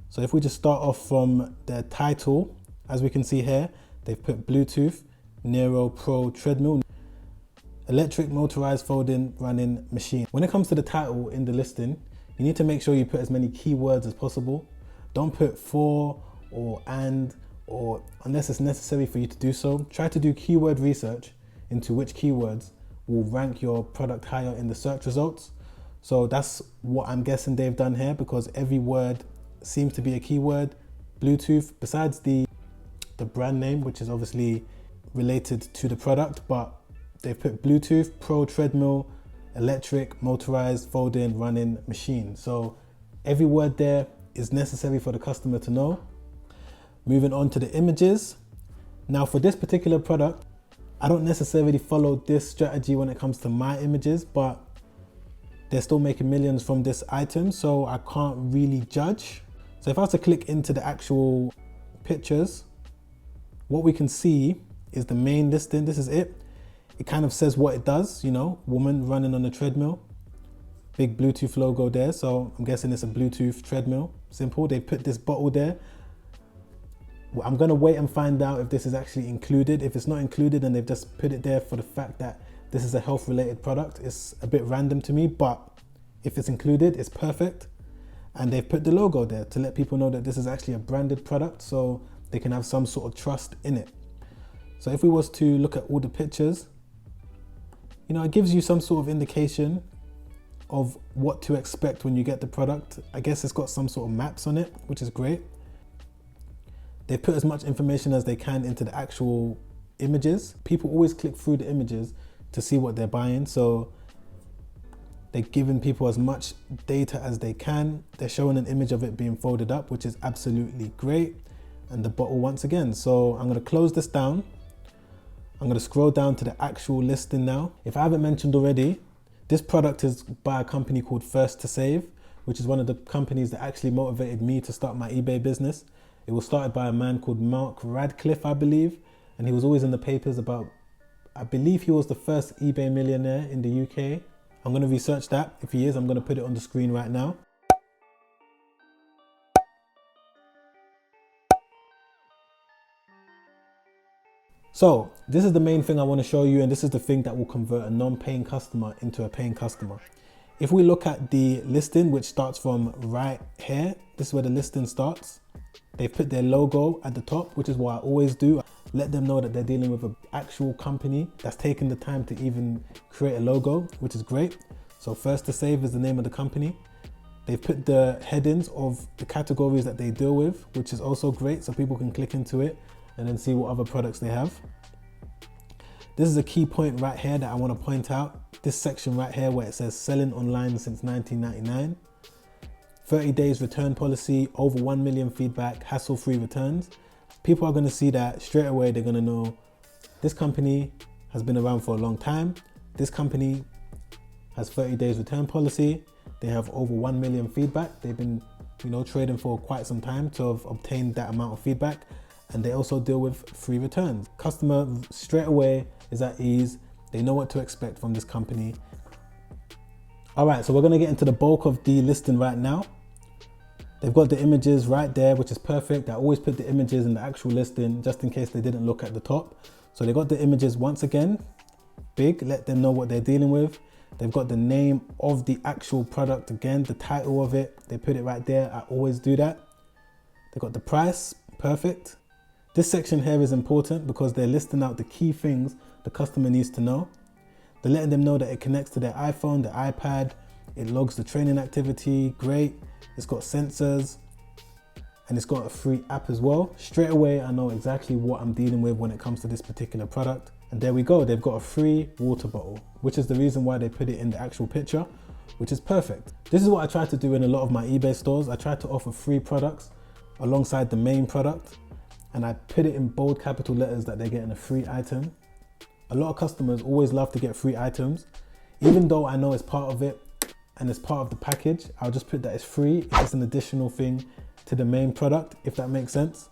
So if we just start off from their title, as we can see here, they've put Bluetooth, Nero Pro treadmill, electric motorized folding running machine. When it comes to the title in the listing, you need to make sure you put as many keywords as possible. Don't put for or and, or unless it's necessary for you to do so. Try to do keyword research into which keywords will rank your product higher in the search results. So that's what I'm guessing they've done here, because every word seems to be a keyword. Bluetooth, besides the brand name, which is obviously related to the product, but they've put Bluetooth, Pro treadmill, electric, motorized, folding, running machine. So every word there is necessary for the customer to know. Moving on to the images. Now for this particular product, I don't necessarily follow this strategy when it comes to my images, but they're still making millions from this item, so I can't really judge. So if I was to click into the actual pictures, what we can see is the main listing. This is it. It kind of says what it does, you know, woman running on a treadmill. Big Bluetooth logo there, so I'm guessing it's a Bluetooth treadmill. Simple. They put this bottle there. Well, I'm gonna wait and find out if this is actually included. If it's not included and they've just put it there for the fact that this is a health related product, it's a bit random to me, but if it's included, it's perfect. And they've put the logo there to let people know that this is actually a branded product, so they can have some sort of trust in it. So if we was to look at all the pictures, you know, it gives you some sort of indication of what to expect when you get the product. I guess it's got some sort of maps on it, which is great. They put as much information as they can into the actual images. People always click through the images to see what they're buying, so they're giving people as much data as they can. They're showing an image of it being folded up, which is absolutely great. And the bottle once again. So I'm gonna close this down. I'm gonna scroll down to the actual listing now. If I haven't mentioned already, this product is by a company called First to Save, which is one of the companies that actually motivated me to start my eBay business. It was started by a man called Mark Radcliffe, I believe, and he was always in the papers about, I believe he was the first eBay millionaire in the UK. I'm gonna research that. If he is, I'm gonna put it on the screen right now. So this is the main thing I want to show you, and this is the thing that will convert a non-paying customer into a paying customer. If we look at the listing, which starts from right here, this is where the listing starts. They've put their logo at the top, which is what I always do. Let them know that they're dealing with an actual company that's taken the time to even create a logo, which is great. So First to Save is the name of the company. They've put the headings of the categories that they deal with, which is also great, so people can click into it and then see what other products they have. This is a key point right here that I want to point out. This section right here where it says selling online since 1999. 30 days return policy, over 1 million feedback, hassle-free returns. People are going to see that straight away. They're going to know this company has been around for a long time. This company has 30 days return policy. They have over 1 million feedback. They've been, you know, trading for quite some time to have obtained that amount of feedback. And they also deal with free returns. Customer straight away is at ease. They know what to expect from this company. All right, so we're gonna get into the bulk of the listing right now. They've got the images right there, which is perfect. I always put the images in the actual listing just in case they didn't look at the top. So they got the images once again, big, let them know what they're dealing with. They've got the name of the actual product again, the title of it. They put it right there. I always do that. They've got the price, perfect. This section here is important because they're listing out the key things the customer needs to know. They're letting them know that it connects to their iPhone, their iPad, it logs the training activity, great. It's got sensors and it's got a free app as well. Straight away, I know exactly what I'm dealing with when it comes to this particular product. And there we go, they've got a free water bottle, which is the reason why they put it in the actual picture, which is perfect. This is what I try to do in a lot of my eBay stores. I try to offer free products alongside the main product. And I put it in bold capital letters that they're getting a free item. A lot of customers always love to get free items. Even though I know it's part of it and it's part of the package, I'll just put that it's free. It's an additional thing to the main product, if that makes sense.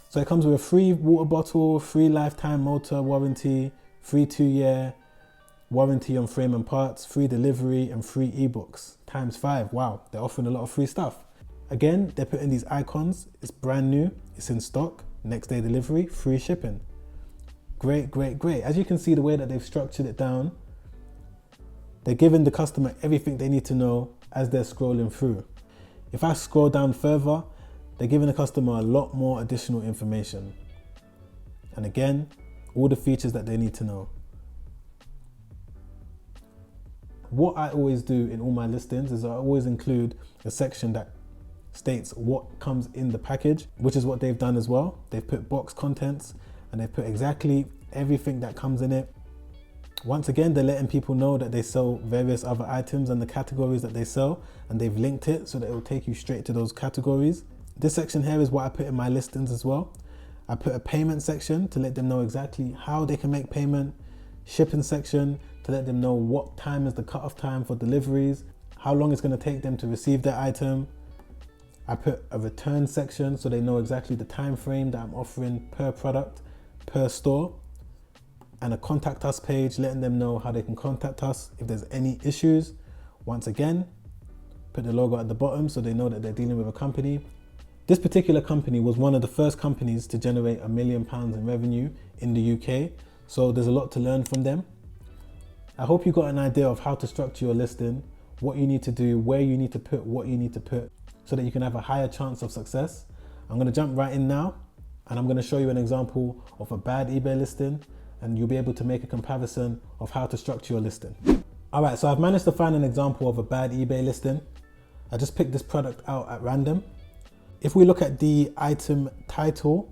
So it comes with a free water bottle, free lifetime motor warranty, free 2-year warranty on frame and parts, free delivery, and free ebooks ×5. Wow, they're offering a lot of free stuff. Again, they're putting these icons. It's brand new, it's in stock, next day delivery, free shipping. Great, great, great. As you can see, the way that they've structured it down, they're giving the customer everything they need to know as they're scrolling through. If I scroll down further, they're giving the customer a lot more additional information. And again, all the features that they need to know. What I always do in all my listings is I always include a section that states what comes in the package, which is what they've done as well. They've put box contents and they've put exactly everything that comes in it. Once again, they're letting people know that they sell various other items and the categories that they sell, and they've linked it so that it will take you straight to those categories. This section here is what I put in my listings as well. I put a payment section to let them know exactly how they can make payment, shipping section to let them know what time is the cutoff time for deliveries, how long it's going to take them to receive their item. I put a return section so they know exactly the time frame that I'm offering per product, per store, and a contact us page letting them know how they can contact us if there's any issues. Once again, put the logo at the bottom so they know that they're dealing with a company. This particular company was one of the first companies to generate £1 million in revenue in the UK, so there's a lot to learn from them. I hope you got an idea of how to structure your listing, what you need to do, where you need to put what you need to put, so that you can have a higher chance of success. I'm going to jump right in now, and I'm going to show you an example of a bad eBay listing, and you'll be able to make a comparison of how to structure your listing. All right, so I've managed to find an example of a bad eBay listing. I just picked this product out at random. If we look at the item title,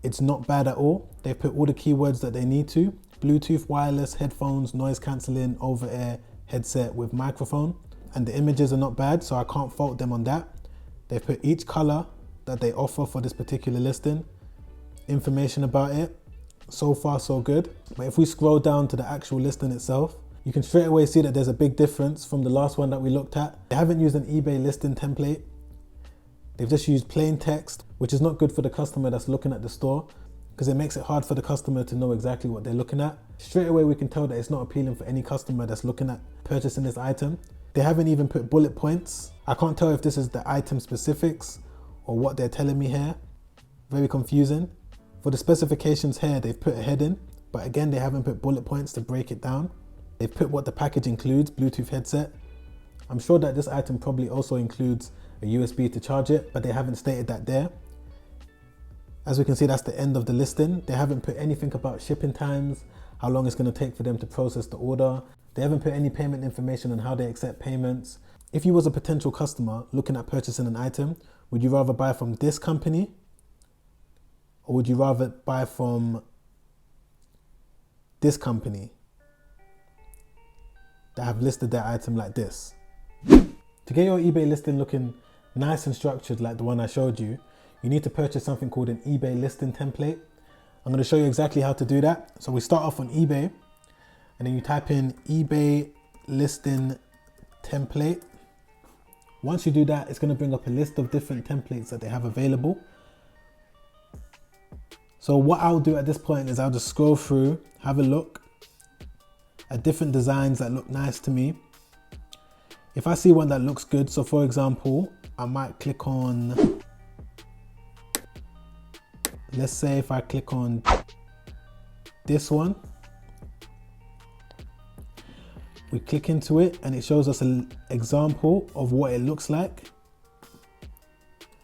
it's not bad at all. They've put all the keywords that they need to. Bluetooth, wireless, headphones, noise cancelling, over-ear headset with microphone. And the images are not bad, so I can't fault them on that. They've put each color that they offer for this particular listing, information about it. So far, so good. But if we scroll down to the actual listing itself, you can straight away see that there's a big difference from the last one that we looked at. They haven't used an eBay listing template. They've just used plain text, which is not good for the customer that's looking at the store, because it makes it hard for the customer to know exactly what they're looking at. Straight away, we can tell that it's not appealing for any customer that's looking at purchasing this item. They haven't even put bullet points. I can't tell if this is the item specifics or what they're telling me here. Very confusing. For the specifications here, they've put a heading, but again, they haven't put bullet points to break it down. They've put what the package includes, Bluetooth headset. I'm sure that this item probably also includes a USB to charge it, but they haven't stated that there. As we can see, that's the end of the listing. They haven't put anything about shipping times, how long it's going to take for them to process the order. They haven't put any payment information on how they accept payments. If you was a potential customer looking at purchasing an item, would you rather buy from this company, or would you rather buy from this company that have listed their item like this? To get your eBay listing looking nice and structured like the one I showed you, you need to purchase something called an eBay listing template. I'm going to show you exactly how to do that. So we start off on eBay, and then you type in eBay listing template. Once you do that, it's going to bring up a list of different templates that they have available. So what I'll do at this point is I'll just scroll through, have a look at different designs that look nice to me. If I see one that looks good, so for example, I might click on, let's say if I click on this one, we click into it and it shows us an example of what it looks like.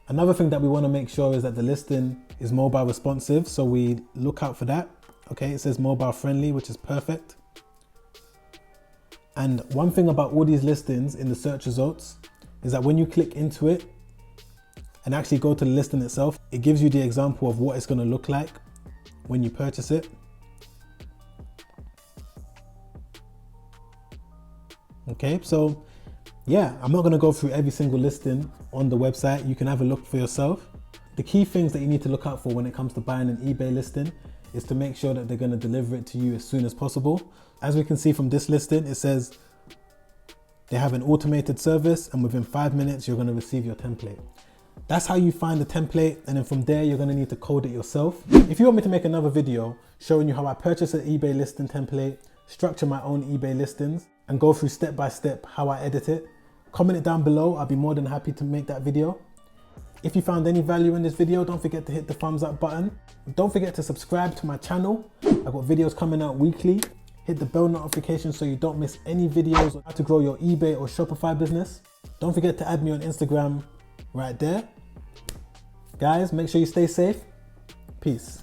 Another thing that we want to make sure is that the listing is mobile responsive, so we look out for that. Okay, it says mobile friendly, which is perfect. And one thing about all these listings in the search results is that when you click into it and actually go to the listing itself, it gives you the example of what it's going to look like when you purchase it. Okay, so yeah, I'm not going to go through every single listing on the website. You can have a look for yourself. The key things that you need to look out for when it comes to buying an eBay listing is to make sure that they're going to deliver it to you as soon as possible. As we can see from this listing, it says they have an automated service and within 5 minutes, you're going to receive your template. That's how you find the template, and then from there, you're going to need to code it yourself. If you want me to make another video showing you how I purchase an eBay listing template, structure my own eBay listings, and go through step by step how I edit it, Comment it down below. I'll be more than happy to make that video. If you found any value in this video, don't forget to hit the thumbs up button. Don't forget to subscribe to my channel. I've got videos coming out weekly. Hit the bell notification so you don't miss any videos on how to grow your eBay or Shopify business. Don't forget to add me on Instagram right there. Guys, make sure you stay safe. Peace.